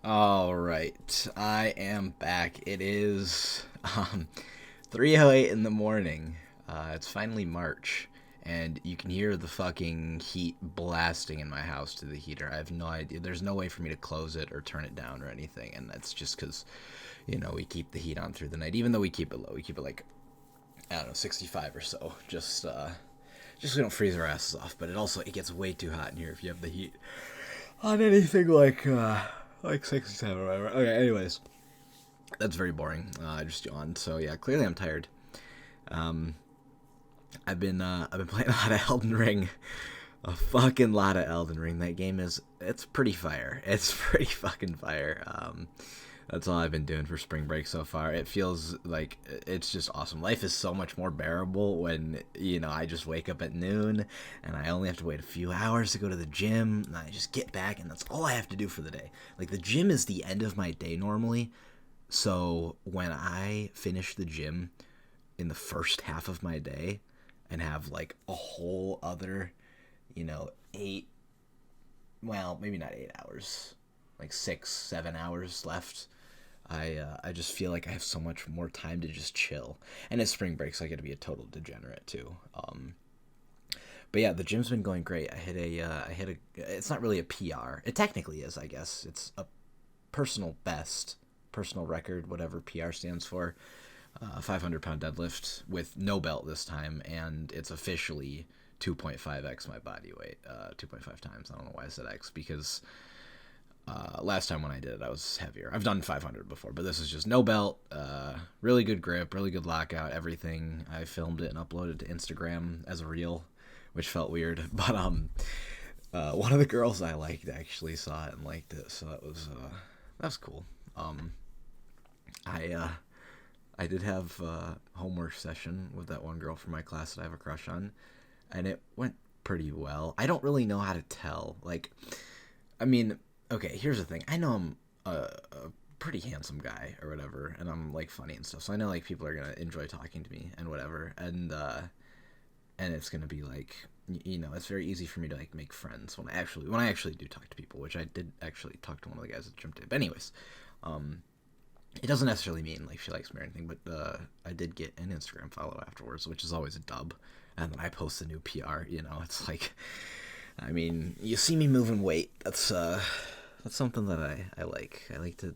All right, I am back. It is 3:08 in the morning. It's finally March, and you can hear the fucking heat blasting in my house to the heater. I have no idea. There's no way for me to close it or turn it down or anything, and that's just because, we keep the heat on through the night. Even though we keep it low, we keep it like I don't know, 65 or so. Just so we don't freeze our asses off. But it gets way too hot in here if you have the heat on anything like 67 or whatever. Okay, anyways, that's very boring. I just yawned. So yeah, clearly I'm tired. Um, I've been playing a lot of Elden Ring, a fucking lot of Elden Ring. That game it's pretty fire. It's pretty fucking fire. That's all I've been doing for spring break so far. It feels like it's just awesome. Life is so much more bearable when, I just wake up at noon and I only have to wait a few hours to go to the gym and I just get back and that's all I have to do for the day. Like the gym is the end of my day normally. So when I finish the gym in the first half of my day and have like a whole other, 8, well, maybe not 8 hours, like 6, 7 hours left. I just feel like I have so much more time to just chill, and it's spring break, so I get to be a total degenerate too. But yeah, the gym's been going great. I hit a. It's not really a PR. It technically is, I guess. It's a personal best, personal record, whatever PR stands for. 500-pound deadlift with no belt this time, and it's officially 2.5x my body weight. 2.5 times. I don't know why I said x because last time when I did it, I was heavier. I've done 500 before, but this is just no belt, really good grip, really good lockout, everything. I filmed it and uploaded to Instagram as a reel, which felt weird. But one of the girls I liked actually saw it and liked it, so that was cool. I I did have a homework session with that one girl from my class that I have a crush on, and it went pretty well. I don't really know how to tell. Like, I mean, okay, here's the thing. I know I'm a pretty handsome guy or whatever, and I'm like funny and stuff. So I know like people are gonna enjoy talking to me and whatever, and it's gonna be like it's very easy for me to like make friends when I actually do talk to people, which I did actually talk to one of the guys at the gym today. But anyways, um, it doesn't necessarily mean like she likes me or anything, but I did get an Instagram follow afterwards, which is always a dub. And then I post a new PR. It's like, I mean, you see me moving weight. That's something that I like. I like to,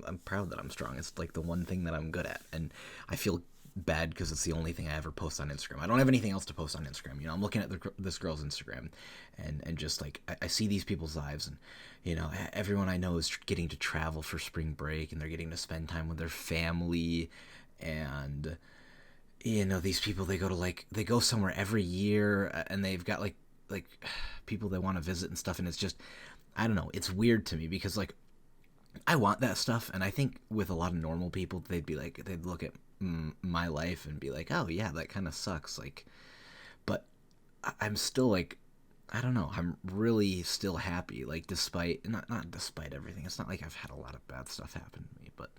I'm proud that I'm strong. It's like the one thing that I'm good at, and I feel bad because it's the only thing I ever post on Instagram. I don't have anything else to post on Instagram. I'm looking at this girl's Instagram, and just like I see these people's lives, and everyone I know is getting to travel for spring break, and they're getting to spend time with their family, and these people they go somewhere every year, and they've got like people they want to visit and stuff, and it's just I don't know. It's weird to me because like I want that stuff, and I think with a lot of normal people, they'd look at my life and be like, oh yeah, that kind of sucks. Like, but I'm still like, I don't know. I'm really still happy. Like, despite not despite everything. It's not like I've had a lot of bad stuff happen to me, but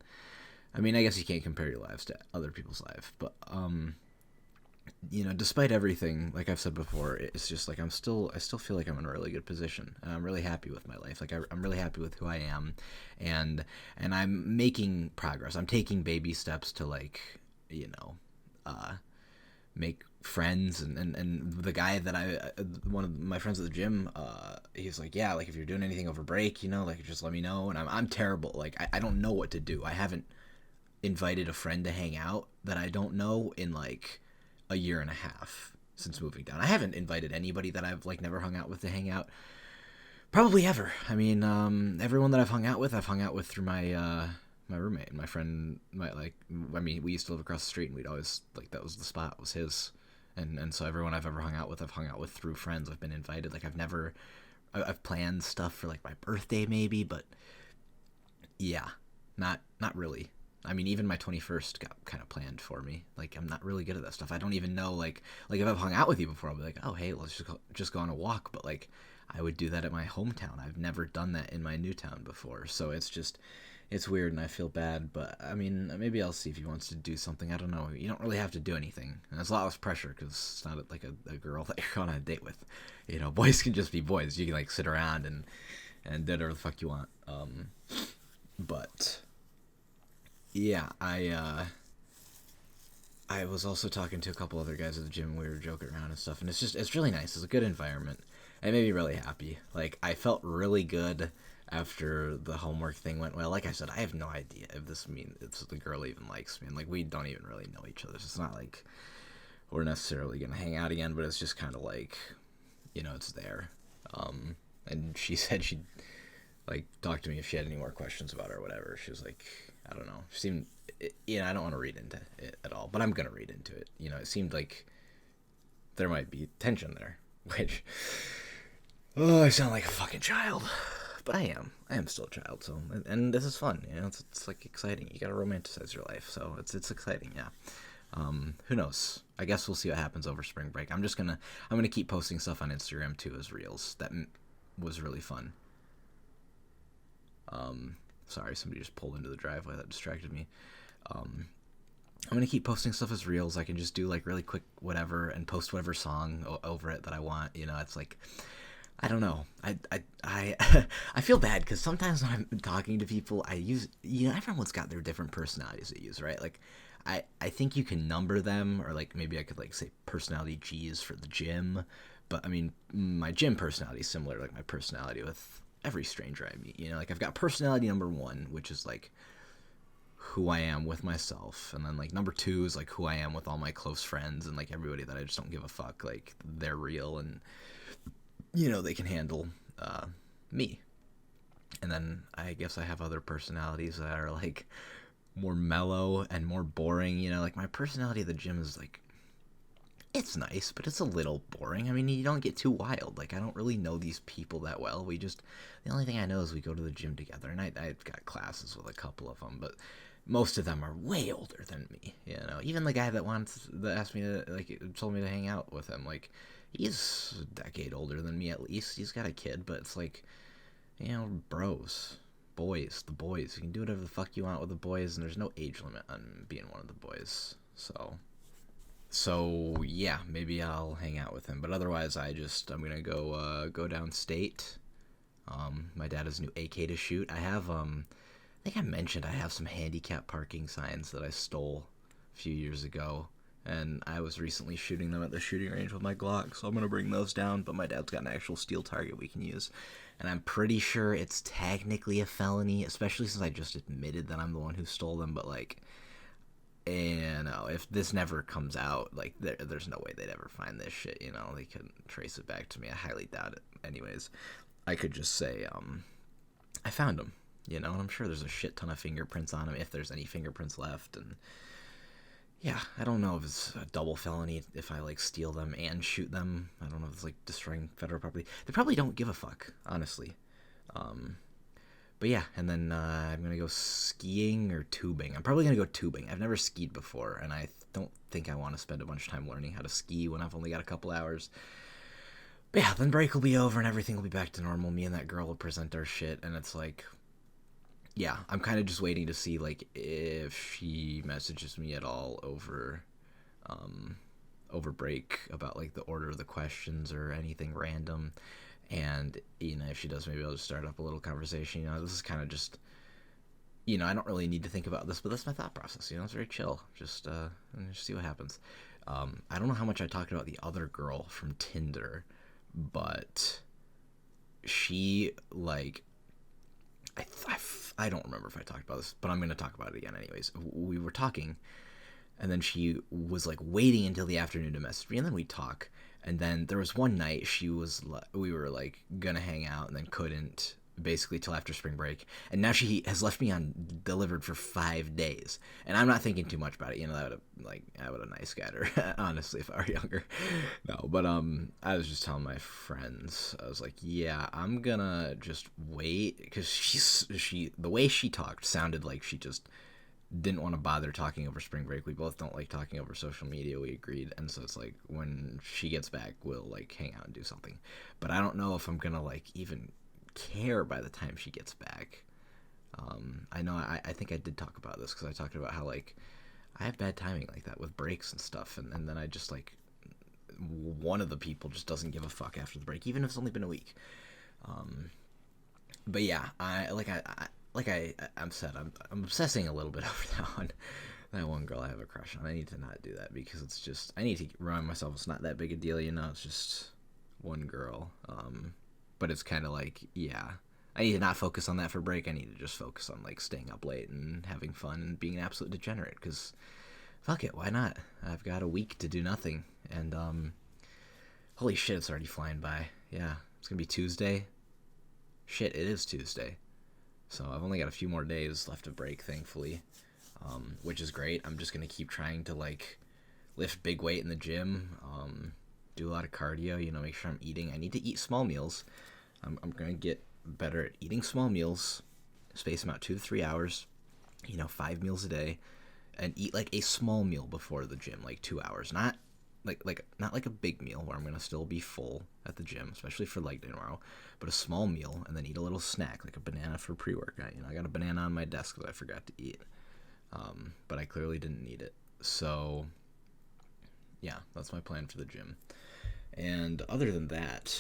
I mean, I guess you can't compare your lives to other people's life, but despite everything, like I've said before, it's just like I still feel like I'm in a really good position, and I'm really happy with my life. Like I'm really happy with who I am, and I'm making progress. I'm taking baby steps to uh, make friends, and the guy that one of my friends at the gym, he's like, yeah, like if you're doing anything over break, like just let me know. And I'm terrible. Like I don't know what to do. I haven't invited a friend to hang out that I don't know in like a year and a half since moving down. I haven't invited anybody that I've like never hung out with to hang out probably ever. I mean, everyone that I've hung out with through my roommate and my friend. I mean, we used to live across the street, and we'd always like that was the spot was his, and so everyone I've ever hung out with, I've hung out with through friends. I've been invited. Like I've planned stuff for like my birthday maybe, but yeah, not really. I mean, even my 21st got kind of planned for me. Like, I'm not really good at that stuff. I don't even know, like if I've hung out with you before, I'll be like, oh, hey, let's just go on a walk. But, like, I would do that at my hometown. I've never done that in my new town before. So it's weird, and I feel bad. But, I mean, maybe I'll see if he wants to do something. I don't know. You don't really have to do anything. And it's a lot less pressure because it's not like a girl that you're on a date with. Boys can just be boys. You can, like, sit around and and do whatever the fuck you want. But yeah, I was also talking to a couple other guys at the gym. And we were joking around and stuff, and it's really nice. It's a good environment. It made me really happy. Like, I felt really good after the homework thing went well. Like I said, I have no idea if this means if the girl even likes me. And like, we don't even really know each other. So it's not like we're necessarily gonna hang out again. But it's just kind of like, it's there. And she said she'd like talk to me if she had any more questions about it or whatever. She was like, I don't know. She seemed, I don't want to read into it at all, but I'm gonna read into it. It seemed like there might be tension there, which, oh, I sound like a fucking child, but I am. I am still a child. So, and this is fun. It's like exciting. You gotta romanticize your life. So it's exciting. Yeah. Who knows? I guess we'll see what happens over spring break. I'm gonna keep posting stuff on Instagram too as reels. That was really fun. Sorry, somebody just pulled into the driveway. That distracted me. I'm gonna keep posting stuff as reels. I can just do like really quick whatever and post whatever song over it that I want. It's like, I don't know. I I feel bad because sometimes when I'm talking to people, I use everyone's got their different personalities they use, right? Like, I think you can number them, or like maybe I could like say personality G's for the gym, but I mean my gym personality is similar to like my personality with every stranger I meet. Like I've got personality number 1, which is like who I am with myself, and then like number 2 is like who I am with all my close friends and like everybody that I just don't give a fuck, like they're real and they can handle me. And then I guess I have other personalities that are like more mellow and more boring. Like my personality at the gym is like, it's nice, but it's a little boring. I mean, you don't get too wild. Like, I don't really know these people that well. The only thing I know is we go to the gym together, and I've got classes with a couple of them, but most of them are way older than me. Even the guy that asked me to, like, told me to hang out with him, like, he's a decade older than me at least. He's got a kid, but it's like, bros. Boys, the boys. You can do whatever the fuck you want with the boys, and there's no age limit on being one of the boys. So yeah, maybe I'll hang out with him. But otherwise, I'm gonna go downstate. My dad has a new AK to shoot. I have I think I mentioned I have some handicap parking signs that I stole a few years ago, and I was recently shooting them at the shooting range with my Glock. So I'm gonna bring those down. But my dad's got an actual steel target we can use, and I'm pretty sure it's technically a felony, especially since I just admitted that I'm the one who stole them. But like, if this never comes out, like there's no way they'd ever find this shit. They couldn't trace it back to me. I highly doubt it. Anyways, I could just say I found them. And I'm sure there's a shit ton of fingerprints on them if there's any fingerprints left. And yeah, I don't know if it's a double felony if I like steal them and shoot them. I don't know if it's like destroying federal property. They probably don't give a fuck, honestly. But yeah, and then I'm going to go skiing or tubing. I'm probably going to go tubing. I've never skied before, and I don't think I want to spend a bunch of time learning how to ski when I've only got a couple hours. But yeah, then break will be over and everything will be back to normal. Me and that girl will present our shit, and it's like, yeah, I'm kind of just waiting to see like if she messages me at all over break about like the order of the questions or anything random. And, if she does, maybe I'll just start up a little conversation. This is kind of just, I don't really need to think about this, but that's my thought process. It's very chill. Just see what happens. I don't know how much I talked about the other girl from Tinder, but she, like, I don't remember if I talked about this, but I'm going to talk about it again anyways. We were talking, and then she was, like, waiting until the afternoon to message me, and then we'd talk. And then there was one night we were like gonna hang out and then couldn't, basically till after spring break. And now she has left me on delivered for 5 days. And I'm not thinking too much about it. I would have nice guy her, honestly, if I were younger. No, but I was just telling my friends, I was like, yeah, I'm gonna just wait, because the way she talked sounded like she just didn't want to bother talking over spring break. We both don't like talking over social media, we agreed. And so it's like, when she gets back, we'll like hang out and do something. But I don't know if I'm gonna like even care by the time she gets back. I know I think I did talk about this, because I talked about how like I have bad timing like that with breaks and stuff, and then I just like, one of the people just doesn't give a fuck after the break, even if it's only been a week. But yeah, I'm said, I'm obsessing a little bit over that one girl I have a crush on. I need to not do that because it's just I need to remind myself it's not that big a deal. It's just one girl. But it's kind of like, yeah, I need to not focus on that for break. I need to just focus on like staying up late and having fun and being an absolute degenerate. Because fuck it, why not? I've got a week to do nothing, and holy shit, it's already flying by. Yeah, it's gonna be Tuesday. Shit, it is Tuesday. So I've only got a few more days left of break, thankfully, which is great. I'm just gonna keep trying to like lift big weight in the gym, do a lot of cardio. Make sure I'm eating. I need to eat small meals. I'm gonna get better at eating small meals, space them out 2 to 3 hours. 5 meals a day, and eat like a small meal before the gym, like 2 hours, not like a big meal where I'm gonna still be full at the gym, especially for leg day tomorrow, but a small meal and then eat a little snack like a banana for pre-workout. I got a banana on my desk that I forgot to eat, but I clearly didn't need it. So yeah, that's my plan for the gym. And other than that,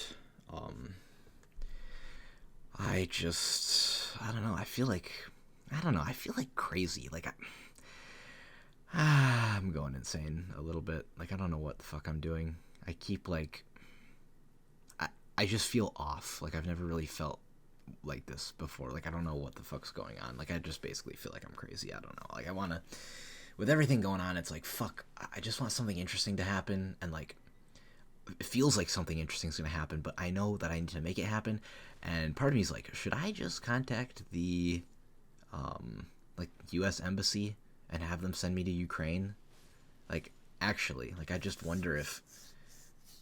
I don't know. I feel like crazy. I'm going insane a little bit. Like, I don't know what the fuck I'm doing. I keep, like... I just feel off. Like, I've never really felt like this before. Like, I don't know what the fuck's going on. Like, I just basically feel like I'm crazy. I don't know. Like, I want to... With everything going on, it's like, fuck, I just want something interesting to happen. And, like, it feels like something interesting is going to happen, but I know that I need to make it happen. And part of me is like, should I just contact the, U.S. Embassy and have them send me to Ukraine? Like, actually, I just wonder if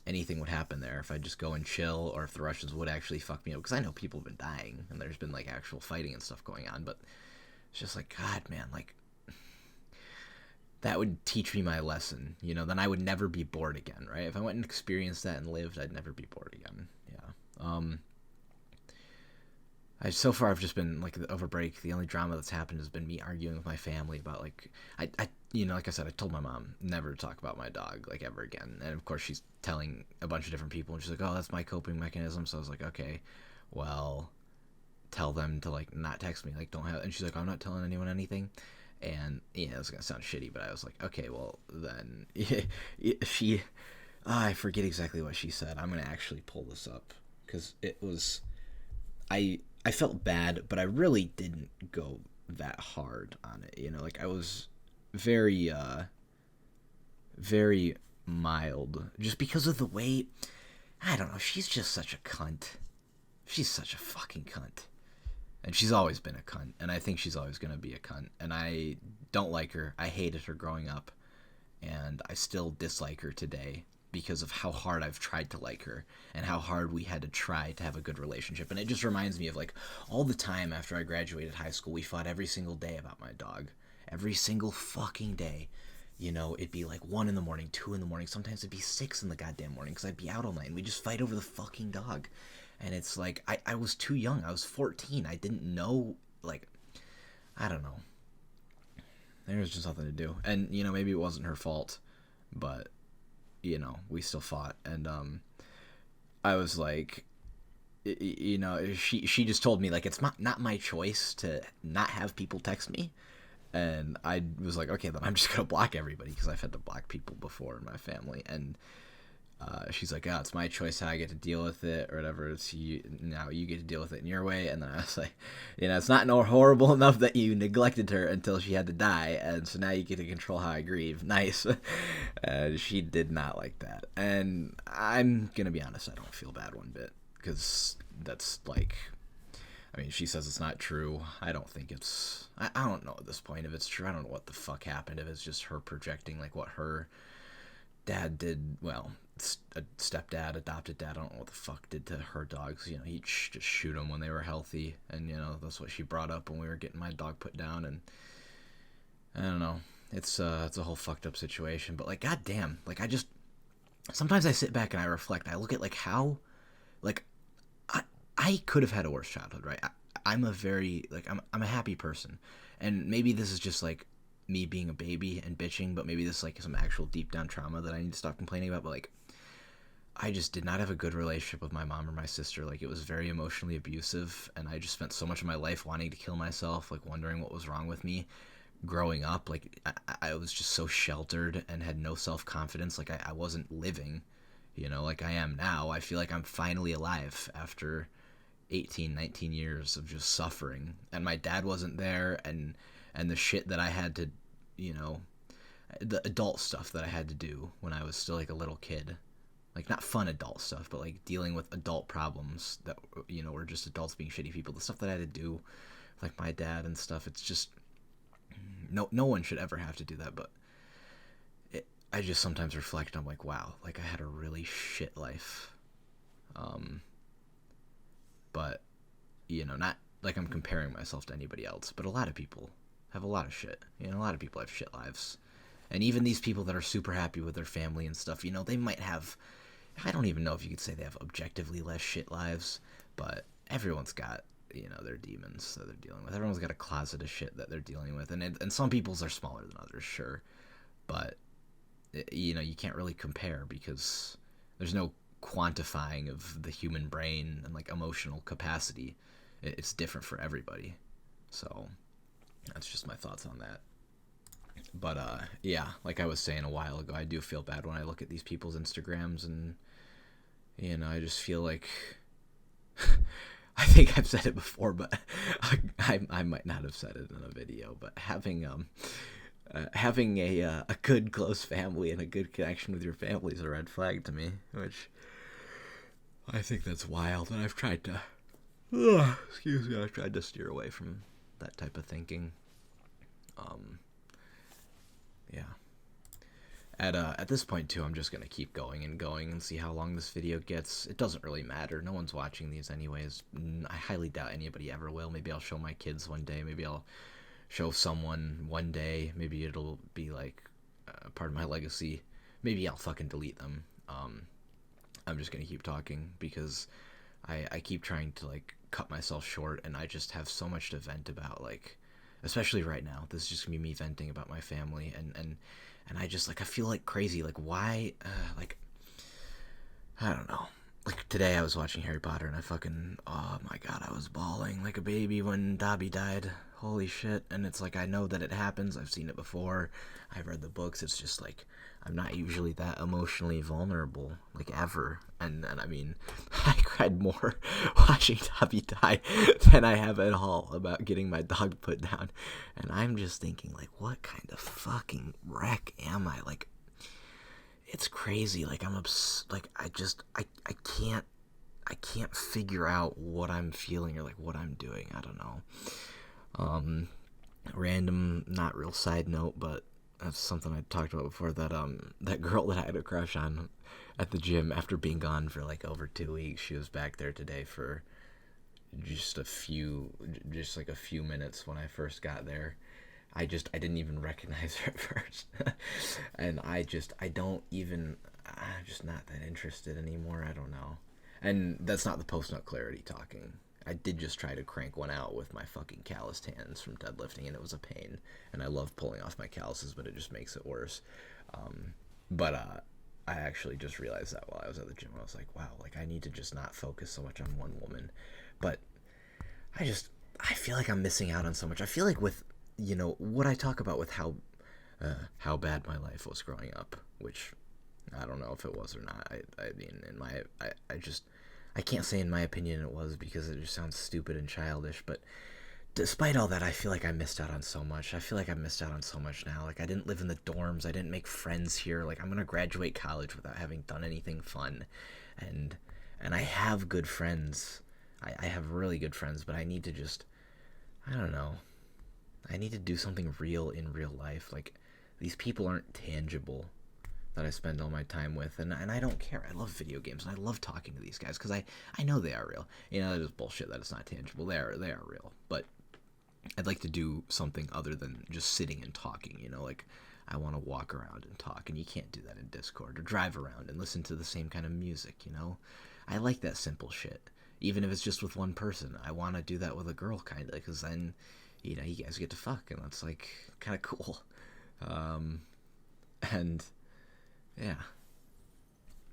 anything would happen there, if I just go and chill, or if the Russians would actually fuck me up. Because I know people have been dying, and there's been, like, actual fighting and stuff going on, but it's just like, God, man, like, that would teach me my lesson, then I would never be bored again, right? If I went and experienced that and lived, I'd never be bored again, yeah. So far I've just been, like, over break, the only drama that's happened has been me arguing with my family about, like, like I said, I told my mom never to talk about my dog, like, ever again. And of course she's telling a bunch of different people, and she's like, oh, that's my coping mechanism. So I was like, okay, well, tell them to, like, not text me, like, don't have, and she's like, I'm not telling anyone anything. And, it's gonna sound shitty, but I was like, okay, well, then, I forget exactly what she said. I'm gonna actually pull this up, because it was, I felt bad, but I really didn't go that hard on it. Like, I was very, very mild, just because of the way, I don't know, she's just such a cunt. She's such a fucking cunt. And she's always been a cunt, and I think she's always going to be a cunt. And I don't like her. I hated her growing up, and I still dislike her today because of how hard I've tried to like her and how hard we had to try to have a good relationship. And it just reminds me of, like, all the time after I graduated high school, we fought every single day about my dog. Every single fucking day. It'd be like 1 in the morning, 2 in the morning. Sometimes it'd be 6 in the goddamn morning because I'd be out all night, and we'd just fight over the fucking dog. And it's like, I was too young. I was 14. I didn't know, like, I don't know. There was just nothing to do. And, maybe it wasn't her fault, but, we still fought. And, I was like, she just told me, like, it's not my choice to not have people text me. And I was like, okay, then I'm just going to block everybody, because I've had to block people before in my family. And, she's like, it's my choice how I get to deal with it, or whatever. It's now you get to deal with it in your way. And then I was like, it's not horrible enough that you neglected her until she had to die, and so now you get to control how I grieve. Nice. She did not like that. And I'm gonna be honest, I don't feel bad one bit, because that's, like, I mean, she says it's not true. I don't think it's, I don't know at this point if it's true. I don't know what the fuck happened, if it's just her projecting, like, what her dad did, well, a stepdad, adopted dad, I don't know what the fuck did to her dogs. He'd just shoot them when they were healthy, and that's what she brought up when we were getting my dog put down. And I don't know, it's a whole fucked up situation. But, like, goddamn, like, sometimes I sit back and I reflect. I look at, like, how, like, I could have had a worse childhood, right? I'm a very, like, I'm a happy person, and maybe this is just, like, me being a baby and bitching, but maybe this is, like, some actual deep down trauma that I need to stop complaining about. But, like, I just did not have a good relationship with my mom or my sister. Like, it was very emotionally abusive, and I just spent so much of my life wanting to kill myself, like wondering what was wrong with me growing up. Like, I was just so sheltered and had no self-confidence. Like, I wasn't living, like I am now. I feel like I'm finally alive after 18, 19 years of just suffering. And my dad wasn't there, and the shit that I had to, you know, the adult stuff that I had to do when I was still like a little kid. Like, not fun adult stuff, but like dealing with adult problems that, were just adults being shitty people. The stuff that I had to do, like my dad and stuff, it's just, no one should ever have to do that. But I just sometimes reflect, and I'm like, wow, like I had a really shit life. But, not like I'm comparing myself to anybody else, but a lot of people have a lot of shit. A lot of people have shit lives. And even these people that are super happy with their family and stuff, they might have, I don't even know if you could say they have objectively less shit lives, but everyone's got, their demons that they're dealing with. Everyone's got a closet of shit that they're dealing with. And some people's are smaller than others, sure. But, you can't really compare because there's no quantifying of the human brain and like emotional capacity. It's different for everybody. So that's just my thoughts on that. But yeah, like I was saying a while ago, I do feel bad when I look at these people's Instagrams, and I just feel like I think I've said it before, but I might not have said it in a video, but having a good close family and a good connection with your family is a red flag to me, which I think that's wild, and I've tried to I've tried to steer away from that type of thinking. Yeah. At this point too, I'm just gonna keep going and see how long this video gets. It doesn't really matter. No one's watching these anyways. I highly doubt anybody ever will. Maybe I'll show my kids one day. Maybe I'll show someone one day. Maybe it'll be like part of my legacy. Maybe I'll fucking delete them. I'm just gonna keep talking because I keep trying to like cut myself short, and I just have so much to vent about, like, especially right now. This is just gonna be me venting about my family, and I just, like, I feel like crazy. Like, why, like, I don't know. Like, today I was watching Harry Potter, and oh my god, I was bawling like a baby when Dobby died. Holy shit. And it's like, I know that it happens. I've seen it before. I've read the books. It's just like, I'm not usually that emotionally vulnerable, like, ever. And I mean, I cried more watching Dobby die than I have at all about getting my dog put down. And I'm just thinking, like, what kind of fucking wreck am I? Like, it's crazy. Like, I can't figure out what I'm feeling or, like, what I'm doing. I don't know. Random, not real side note, but that's something I talked about before, that girl that I had a crush on at the gym after being gone for like over 2 weeks. She was back there today for just a few minutes when I first got there. I didn't even recognize her at first. And I'm just not that interested anymore. I don't know. And that's not the post-nut clarity talking. I did just try to crank one out with my fucking calloused hands from deadlifting, and it was a pain. And I love pulling off my calluses, but it just makes it worse. But I actually just realized that while I was at the gym. I was like, wow, like, I need to just not focus so much on one woman. But I feel like I'm missing out on so much. I feel like with, what I talk about with how bad my life was growing up, which I don't know if it was or not. I mean, I can't say in my opinion it was, because it just sounds stupid and childish, but despite all that, I feel like I missed out on so much. I feel like I missed out on so much now. Like, I didn't live in the dorms. I didn't make friends here. Like, I'm going to graduate college without having done anything fun. And I have good friends. I have really good friends, but I need to just, I don't know. I need to do something real in real life. Like, these people aren't tangible that I spend all my time with, and I don't care. I love video games, and I love talking to these guys because I know they are real. There's bullshit that it's not tangible. They are real, but I'd like to do something other than just sitting and talking. Like, I want to walk around and talk, and you can't do that in Discord, or drive around and listen to the same kind of music. I like that simple shit, even if it's just with one person. I want to do that with a girl, kind of, because then you guys get to fuck, and that's like kind of cool. And yeah,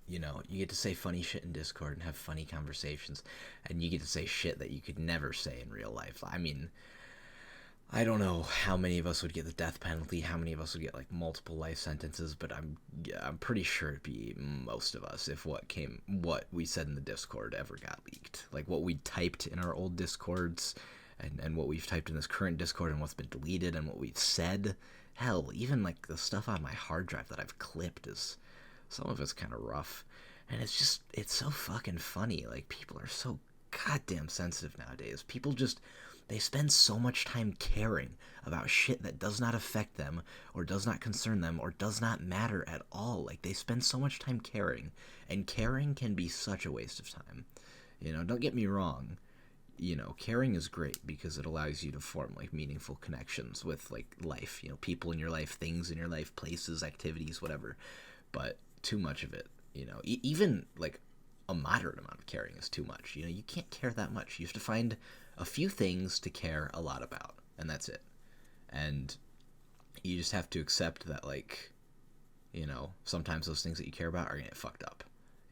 You know, you get to say funny shit in Discord and have funny conversations, and you get to say shit that you could never say in real life. I mean, I don't know how many of us would get the death penalty, how many of us would get like multiple life sentences, but I'm pretty sure it'd be most of us if what we said in the Discord ever got leaked. Like what we typed in our old Discords and what we've typed in this current Discord and what's been deleted and what we've said. Hell, even like the stuff on my hard drive that I've clipped is some of it's kind of rough. And it's so fucking funny. Like people are so goddamn sensitive nowadays. People just they spend so much time caring about shit that does not affect them or does not concern them or does not matter at all. Like they spend so much time caring, and caring can be such a waste of time. You know, don't get me wrong. You know, caring is great because it allows you to form like meaningful connections with like life, you know, people in your life, things in your life, places, activities, whatever. But too much of it, you know, even like a moderate amount of caring is too much. You know, you can't care that much. You have to find a few things to care a lot about, and that's it. And you just have to accept that, like, you know, sometimes those things that you care about are gonna get fucked up.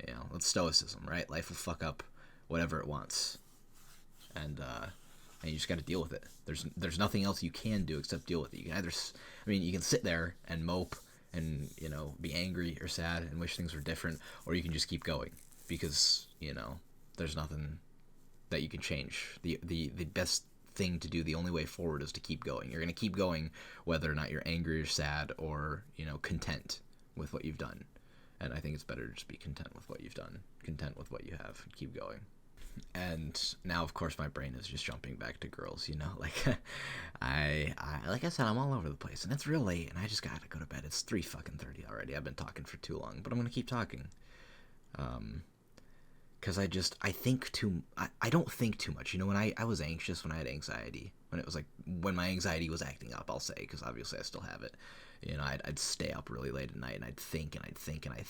You know, it's stoicism, right? Life will fuck up whatever it wants, and you just got to deal with it. There's nothing else you can do except deal with it. You can either, I mean, you can sit there and mope and you know be angry or sad and wish things were different, or you can just keep going because you know there's nothing that you can change. The best thing to do, the only way forward, is to keep going. You're gonna keep going whether or not you're angry or sad or you know content with what you've done. And I think it's better to just be content with what you've done, content with what you have, and keep going. And now of course my brain is just jumping back to girls, you know, like I like I said, I'm all over the place and it's real late and I just gotta go to bed. It's 3 fucking 30 already. I've been talking for too long, but I'm gonna keep talking. Because I think I don't think too much. You know, when I was anxious, when I had anxiety, when it was like when my anxiety was acting up, I'll say, because obviously I still have it. You know, I'd stay up really late at night and I'd think and I'd think and I'd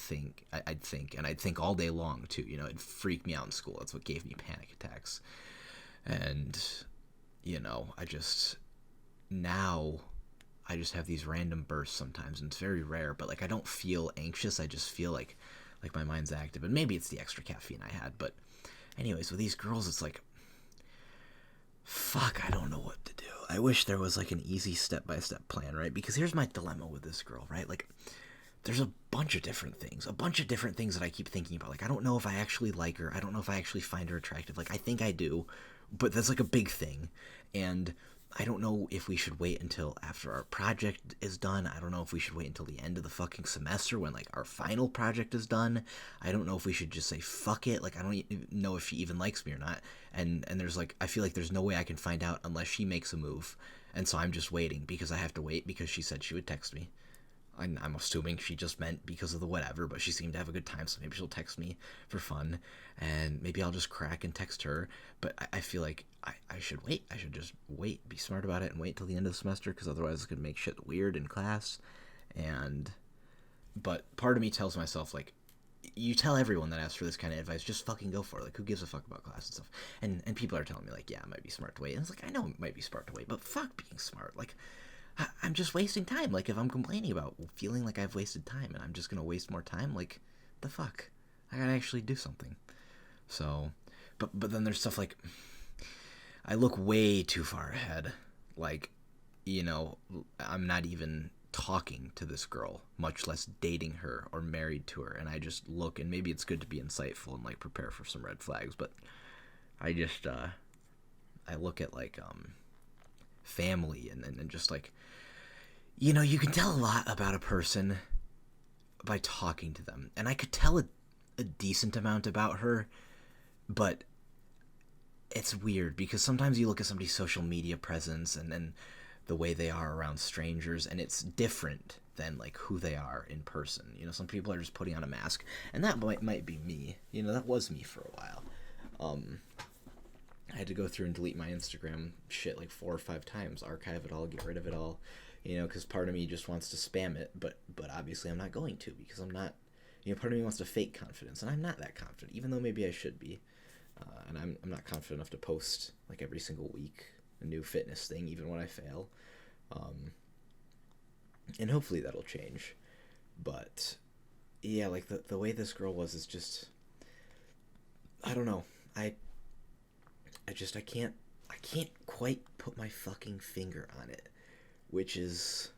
think and I'd think all day long too. You know, it'd freak me out in school. That's what gave me panic attacks. And you know, now I just have these random bursts sometimes, and it's very rare. But like I don't feel anxious. I just feel like my mind's active, and maybe it's the extra caffeine I had. But anyways, with these girls, it's like, fuck, I don't know what to do. I wish there was like an easy step-by-step plan, right? Because here's my dilemma with this girl, right? Like there's a bunch of different things that I keep thinking about. Like I don't know if I actually like her. I don't know if I actually find her attractive. Like I think I do, but that's like a big thing. And I don't know if we should wait until after our project is done. I don't know if we should wait until the end of the fucking semester when like our final project is done. I don't know if we should just say fuck it. Like I don't even know if she even likes me or not. And there's like I feel like there's no way I can find out unless she makes a move. And so I'm just waiting because I have to wait because she said she would text me. I'm assuming she just meant because of the whatever, but she seemed to have a good time, so maybe she'll text me for fun, and maybe I'll just crack and text her. But I feel like I should wait. I should just wait, be smart about it, and wait till the end of the semester, because otherwise it's going to make shit weird in class. But part of me tells myself, like, you tell everyone that asks for this kind of advice, just fucking go for it. Like, who gives a fuck about class and stuff? And people are telling me, like, yeah, it might be smart to wait. And it's like, I know it might be smart to wait, but fuck being smart. Like, I'm just wasting time. Like, if I'm complaining about feeling like I've wasted time and I'm just going to waste more time, like, the fuck? I gotta actually do something. So, but then there's stuff like, I look way too far ahead. Like, you know, I'm not even talking to this girl, much less dating her or married to her. And I just look, and maybe it's good to be insightful and, like, prepare for some red flags, but I just, I look at, like, family and just, like, you know, you can tell a lot about a person by talking to them. And I could tell a decent amount about her, but it's weird because sometimes you look at somebody's social media presence and then the way they are around strangers, and it's different than like who they are in person. You know, some people are just putting on a mask, and that might be me. You know, that was me for a while. I had to go through and delete my Instagram shit like 4 or 5 times, archive it all, get rid of it all, you know, because part of me just wants to spam it, but obviously I'm not going to, because I'm not, you know, part of me wants to fake confidence, and I'm not that confident, even though maybe I should be, and I'm not confident enough to post like every single week a new fitness thing, even when I fail, and hopefully that'll change, but yeah, like the way this girl was is just, I don't know. I I can't quite put my fucking finger on it, which is,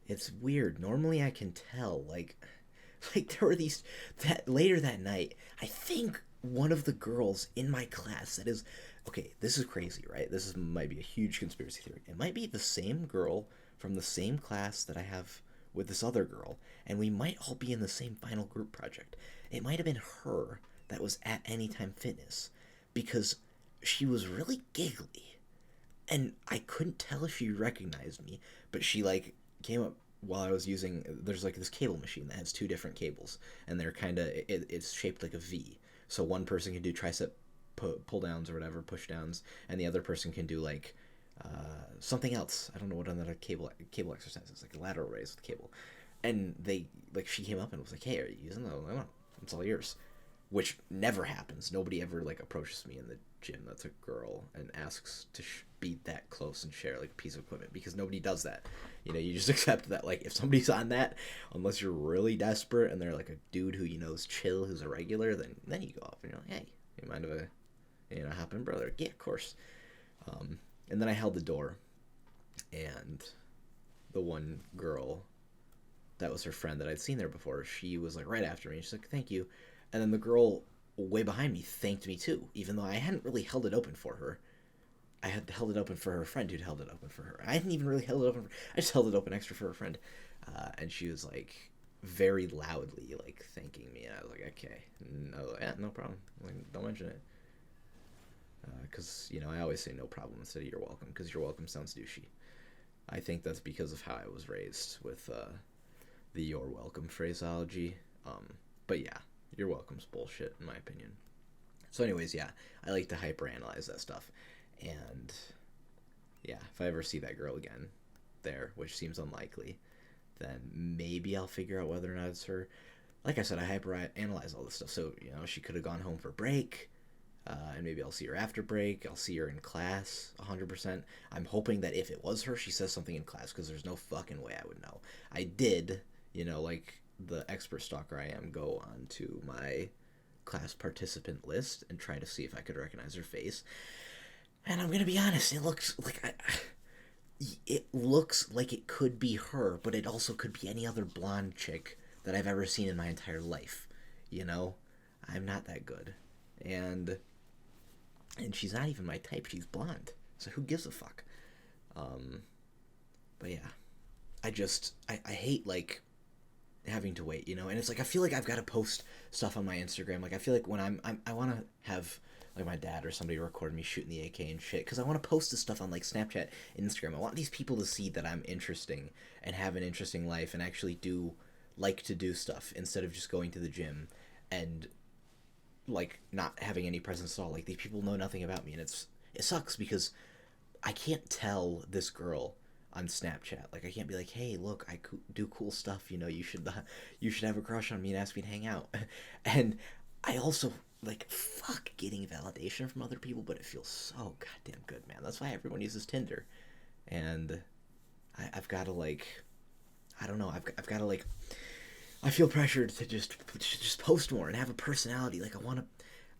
it's weird. Normally I can tell, like there were these, that later that night, I think one of the girls in my class that is, okay, this is crazy, right? This is might be a huge conspiracy theory. It might be the same girl from the same class that I have with this other girl, and we might all be in the same final group project. It might have been her that was at Anytime Fitness, because she was really giggly, and I couldn't tell if she recognized me, but she like came up while I was using. There's like this cable machine that has two different cables, and they're kind of it's shaped like a V. So one person can do tricep pull downs or whatever, push downs, and the other person can do like something else. I don't know what another cable exercise is, like a lateral raise with cable. And they like she came up and was like, "Hey, are you using that?" I don't know. It's all yours, which never happens. Nobody ever like approaches me in the gym that's a girl and asks to be that close and share like a piece of equipment, because nobody does that. You know, you just accept that like if somebody's on that, unless you're really desperate and they're like a dude who you know is chill, who's a regular, then you go off and you're like, hey, you mind if I hop in, brother? Yeah, of course. And then I held the door, and the one girl that was her friend that I'd seen there before, she was like right after me. She's like, thank you. And then the girl way behind me thanked me too, even though I hadn't really held it open for her. I had held it open for her friend who'd held it open for her. I hadn't even really held it open. I just held it open extra for her friend, and she was like very loudly like thanking me, and I was like, okay, no, yeah, no problem. Like, don't mention it, because you know I always say no problem instead of you're welcome, because you're welcome sounds douchey. I think that's because of how I was raised with the "you're welcome" phraseology. But yeah, "you're welcome's" bullshit in my opinion. So, anyways, yeah, I like to hyperanalyze that stuff, and yeah, if I ever see that girl again there, which seems unlikely, then maybe I'll figure out whether or not it's her. Like I said, I hyperanalyze all this stuff. So, you know, she could have gone home for break, and maybe I'll see her after break. I'll see her in class 100%. I'm hoping that if it was her, she says something in class, because there's no fucking way I would know. I did, you know, like the expert stalker I am, go on to my class participant list and try to see if I could recognize her face. And I'm gonna be honest, it looks like it could be her, but it also could be any other blonde chick that I've ever seen in my entire life. You know, I'm not that good, and she's not even my type. She's blonde, so who gives a fuck? Um, but yeah, I hate like having to wait, you know. And it's like I feel like I've got to post stuff on my Instagram. Like I feel like when I want to have like my dad or somebody record me shooting the AK and shit, because I want to post this stuff on like Snapchat and Instagram. I want these people to see that I'm interesting and have an interesting life and actually do like to do stuff, instead of just going to the gym and like not having any presence at all. Like these people know nothing about me, and it sucks because I can't tell this girl on Snapchat. Like I can't be like, hey, look, do cool stuff. You know, you should have a crush on me and ask me to hang out. And I also like fuck getting validation from other people, but it feels so goddamn good, man. That's why everyone uses Tinder, and I've got to like, I don't know, I've got to like, I feel pressured to just post more and have a personality. Like I want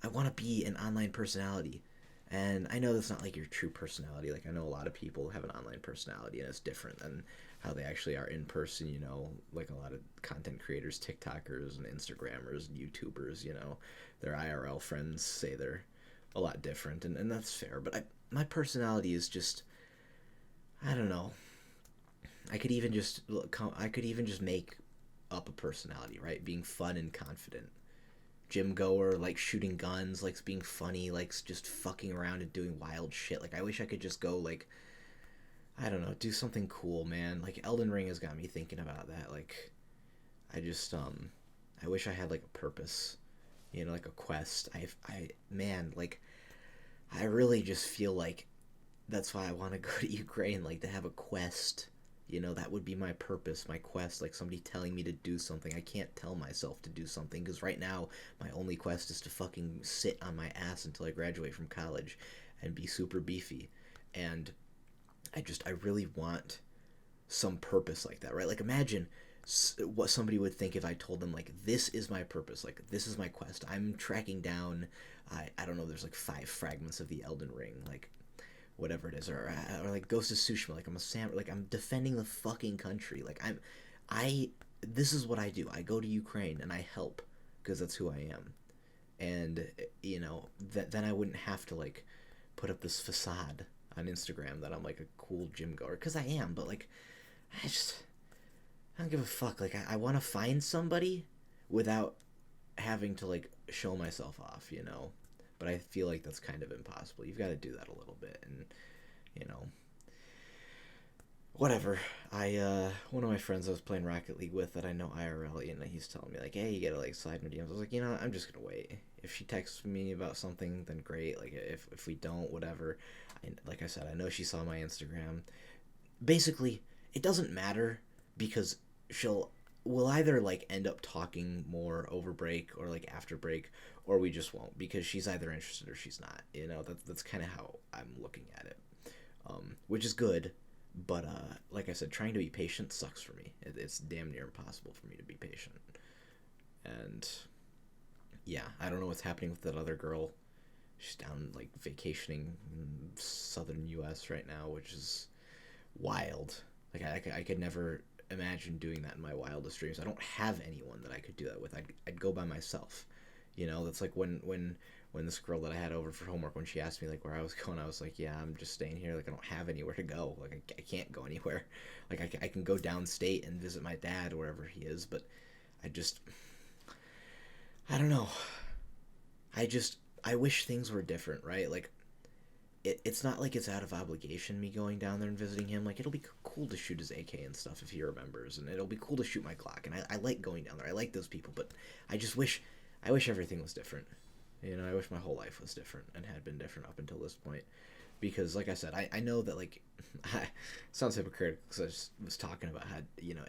to be an online personality. And I know that's not like your true personality. Like I know a lot of people have an online personality and it's different than how they actually are in person, you know, like a lot of content creators, TikTokers and Instagrammers and YouTubers, you know, their IRL friends say they're a lot different, and that's fair. But my personality is just, I don't know. I could even just make up a personality, right? Being fun and confident, gym goer, likes shooting guns, likes being funny, likes just fucking around and doing wild shit. Like I wish I could just go like, I don't know, do something cool, man. Like Elden Ring has got me thinking about that. Like I just I wish I had like a purpose, you know, like a quest. I man, like I really just feel like that's why I want to go to Ukraine, like to have a quest. You know, that would be my purpose, my quest, like somebody telling me to do something. I can't tell myself to do something, because right now my only quest is to fucking sit on my ass until I graduate from college and be super beefy. And I really want some purpose like that, right? Like imagine what somebody would think if I told them like this is my purpose, like this is my quest. I'm tracking down, I don't know. There's like 5 fragments of the Elden Ring, like whatever it is, or like Ghost of Tsushima. Like like I'm defending the fucking country. Like I. This is what I do. I go to Ukraine and I help because that's who I am, and then I wouldn't have to like put up this facade on Instagram that I'm like a cool gym goer because I am, but like I just I don't give a fuck. Like I want to find somebody without having to like show myself off, But I feel like that's kind of impossible. You've got to do that a little bit, and you know, whatever. One of my friends I was playing Rocket League with that I know IRL, he's telling me like, hey, you gotta like slide in her DMs. I was like, I'm just gonna wait. If she texts me about something, then great. Like if we don't, whatever. Like I said, I know she saw my Instagram. Basically, it doesn't matter because we'll either like end up talking more over break or like after break, or we just won't because she's either interested or she's not. That's kind of how I'm looking at it, which is good. But like I said, trying to be patient sucks for me. It's damn near impossible for me to be patient. And yeah, I don't know what's happening with that other girl. She's down like vacationing in southern U.S. right now, which is wild. Like I could never imagine doing that in my wildest dreams. I don't have anyone that I could do that with. I'd go by myself. That's like when this girl that I had over for homework, when she asked me like where I was going, I was like, yeah, I'm just staying here. Like I don't have anywhere to go. Like I can't go anywhere. Like I can go downstate and visit my dad wherever he is, but I don't know. I wish things were different, right? Like it's not like it's out of obligation me going down there and visiting him. Like it'll be cool to shoot his AK and stuff if he remembers, and it'll be cool to shoot my Glock. And I like going down there. I like those people, but I wish everything was different. I wish my whole life was different and had been different up until this point. Because, like I said, I know that, like, sounds hypocritical because I just was talking about how,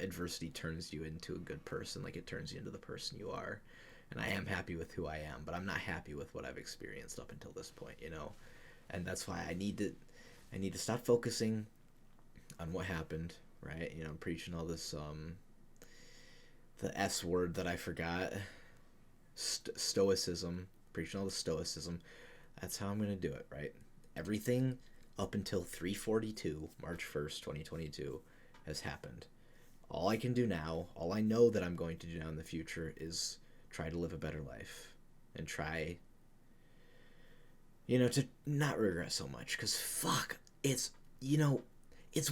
adversity turns you into a good person. Like, it turns you into the person you are. And I am happy with who I am, but I'm not happy with what I've experienced up until this point, And that's why I need to stop focusing on what happened, right? I'm preaching all this, the S word that I forgot. Stoicism. Preaching all the stoicism. That's how I'm going to do it, right? Everything up until 3:42, March 1st, 2022, has happened. All I can do now, all I know that I'm going to do now in the future is try to live a better life and try, to not regret so much. Because, fuck, it's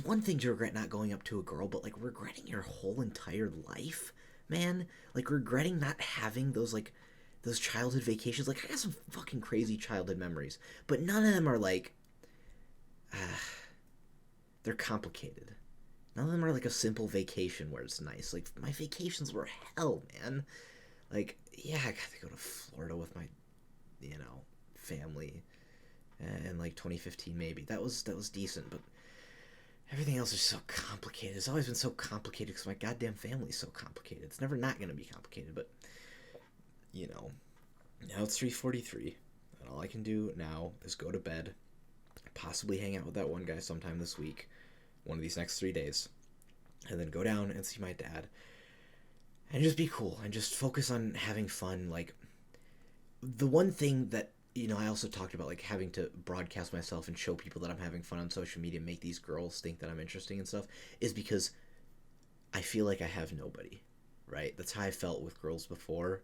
one thing to regret not going up to a girl, but, like, regretting your whole entire life, man? Like, regretting not having those childhood vacations. Like, I got some fucking crazy childhood memories, but none of them are like, they're complicated. None of them are like a simple vacation where it's nice. Like, my vacations were hell, man. Like, yeah, I got to go to Florida with my, family in like 2015 maybe. That was decent, but everything else is so complicated. It's always been so complicated because my goddamn family's so complicated. It's never not going to be complicated, but now it's 3:43, and all I can do now is go to bed, possibly hang out with that one guy sometime this week, one of these next 3 days, and then go down and see my dad, and just be cool, and just focus on having fun. Like, the one thing that, I also talked about, like, having to broadcast myself and show people that I'm having fun on social media, make these girls think that I'm interesting and stuff, is because I feel like I have nobody, right? That's how I felt with girls before.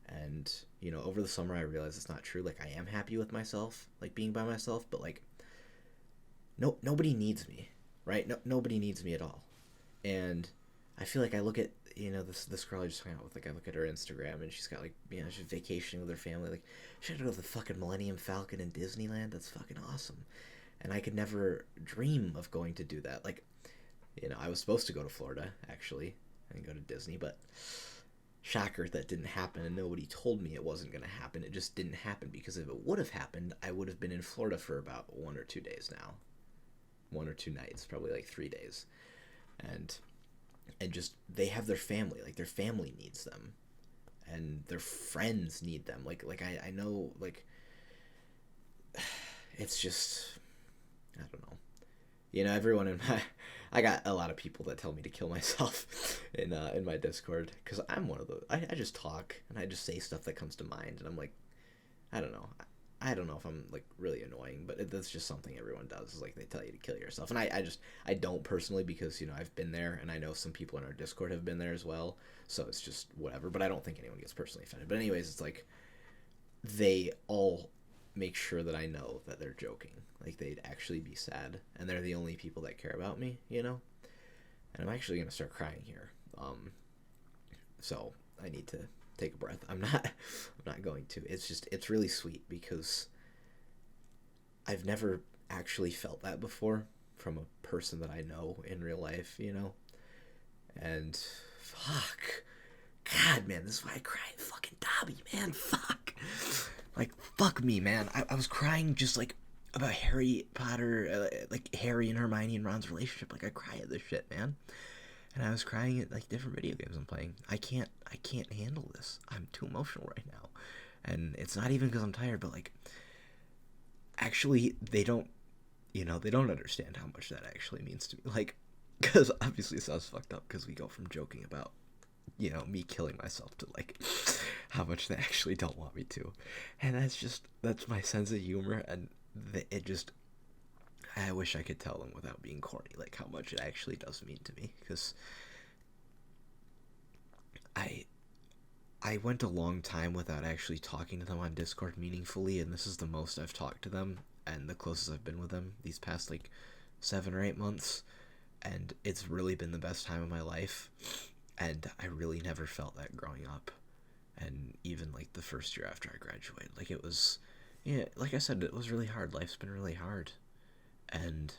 And, over the summer I realized it's not true. Like, I am happy with myself, like, being by myself, but, like, nobody needs me, right? Nobody needs me at all. And I feel like I look at, this girl I just hung out with, like, I look at her Instagram, and she's got, like, she's vacationing with her family. Like, she had to go to the fucking Millennium Falcon in Disneyland. That's fucking awesome. And I could never dream of going to do that. Like, I was supposed to go to Florida, actually, and go to Disney, but shocker, that didn't happen, and nobody told me it wasn't going to happen. It just didn't happen, because if it would have happened, I would have been in Florida for about 1 or 2 days now. 1 or 2 nights, probably like 3 days. And just, they have their family. Like, their family needs them. And their friends need them. Like I know, like, it's just, I don't know. Everyone in my, I got a lot of people that tell me to kill myself in my Discord, because I'm one of those. I just talk and I just say stuff that comes to mind, and I'm like, I don't know. I don't know if I'm like really annoying, but that's just something everyone does. Is like they tell you to kill yourself, and I don't personally, because I've been there, and I know some people in our Discord have been there as well. So it's just whatever. But I don't think anyone gets personally offended. But anyways, it's like they all make sure that I know that they're joking. Like they'd actually be sad, and they're the only people that care about me. And I'm actually gonna start crying here. So I need to take a breath. I'm not going to. It's really sweet, because I've never actually felt that before from a person that I know in real life. And fuck. God, man, this is why I cry at fucking Dobby, man. Fuck. Like, fuck me, man. I was crying just like about Harry Potter, like Harry and Hermione and Ron's relationship. Like, I cry at this shit, man. And I was crying at like different video games I'm playing. I can't handle this. I'm too emotional right now. And it's not even because I'm tired, but like, actually, they don't understand how much that actually means to me. Like, because obviously it sounds fucked up, because we go from joking about me killing myself to like how much they actually don't want me to. And that's my sense of humor. And I wish I could tell them without being corny, like how much it actually does mean to me, because I went a long time without actually talking to them on Discord meaningfully, and this is the most I've talked to them and the closest I've been with them these past like 7 or 8 months, and it's really been the best time of my life. And I really never felt that growing up, and even like the first year after I graduated, like it was, yeah, like I said, it was really hard. Life's been really hard, and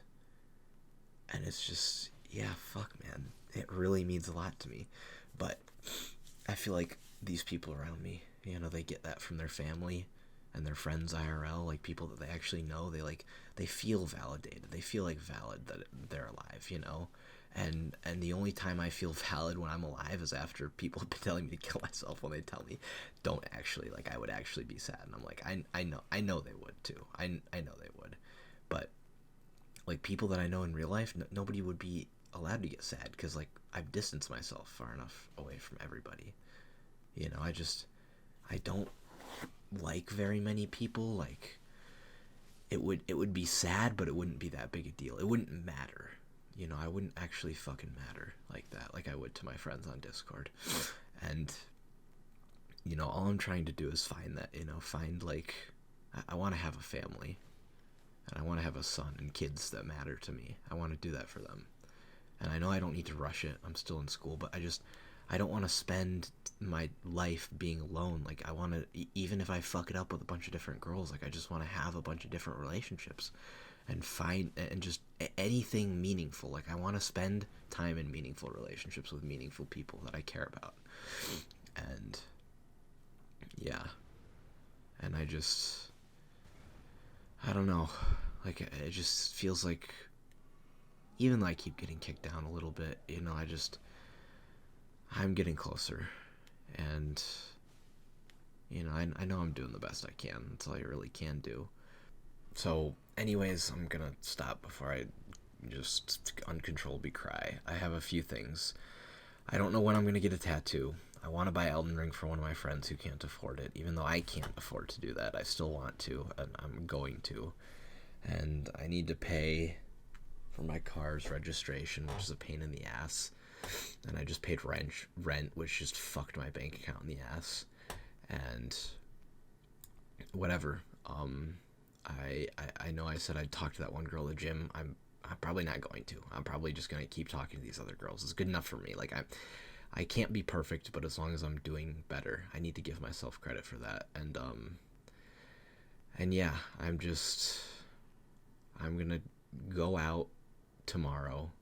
it's just, yeah, fuck, man, it really means a lot to me. But I feel like these people around me, they get that from their family and their friends IRL, like people that they actually know. They feel validated. They feel like valid that they're alive. And the only time I feel valid when I'm alive is after people have been telling me to kill myself, when they tell me don't actually, like, I would actually be sad. And I'm like, I know they would too. I know they would. But like people that I know in real life, nobody would be allowed to get sad, because like I've distanced myself far enough away from everybody. I don't like very many people. Like it would be sad, but it wouldn't be that big a deal. It wouldn't matter. I wouldn't actually fucking matter like that, like I would to my friends on Discord. And, all I'm trying to do is find that, find like, I want to have a family, and I want to have a son and kids that matter to me. I want to do that for them. And I know I don't need to rush it. I'm still in school, but I don't want to spend my life being alone. Like, I want to, even if I fuck it up with a bunch of different girls, like, I just want to have a bunch of different relationships and find, and just anything meaningful. Like, I want to spend time in meaningful relationships with meaningful people that I care about. And yeah, and I don't know, like, it just feels like, even though I keep getting kicked down a little bit, I'm getting closer. And I know I'm doing the best I can. That's all you really can do. So anyways, I'm gonna stop before I just uncontrollably cry. I have a few things. I don't know when I'm gonna get a tattoo. I want to buy Elden Ring for one of my friends who can't afford it. Even though I can't afford to do that, I still want to, and I'm going to. And I need to pay for my car's registration, which is a pain in the ass. And I just paid rent, which just fucked my bank account in the ass. And whatever. I know I said I'd talk to that one girl at the gym. I'm probably not going to. I'm probably just gonna keep talking to these other girls. It's good enough for me. Like, I can't be perfect, but as long as I'm doing better, I need to give myself credit for that. And yeah, I'm gonna go out tomorrow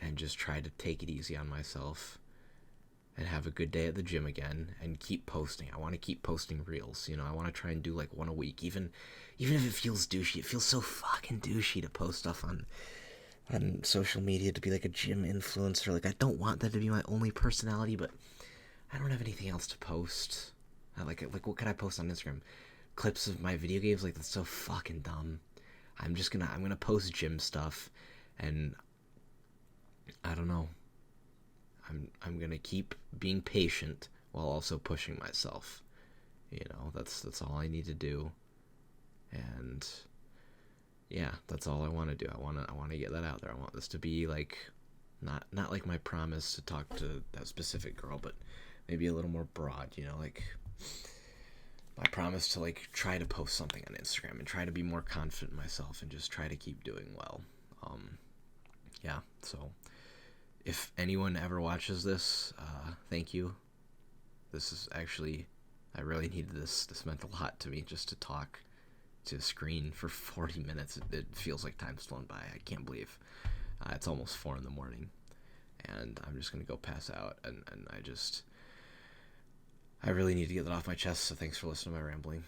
and just try to take it easy on myself and have a good day at the gym again and keep posting. I want to keep posting reels. I want to try and do like one a week, even if it feels douchey. It feels so fucking douchey to post stuff on social media, to be like a gym influencer. Like, I don't want that to be my only personality, but I don't have anything else to post. Like what could I post on Instagram? Clips of my video games? Like, that's so fucking dumb. I'm gonna post gym stuff, and I don't know. I'm gonna keep being patient while also pushing myself. That's all I need to do, and yeah, that's all I want to do. I want to get that out there. I want this to be like not like my promise to talk to that specific girl, but maybe a little more broad. Like my promise to like try to post something on Instagram and try to be more confident in myself and just try to keep doing well. Yeah. So if anyone ever watches this, thank you. This is actually, I really needed this. This meant a lot to me just to talk to a screen for 40 minutes. It feels like time's flown by. I can't believe it's almost 4 in the morning, and I'm just gonna go pass out. And I really need to get that off my chest. So thanks for listening to my rambling.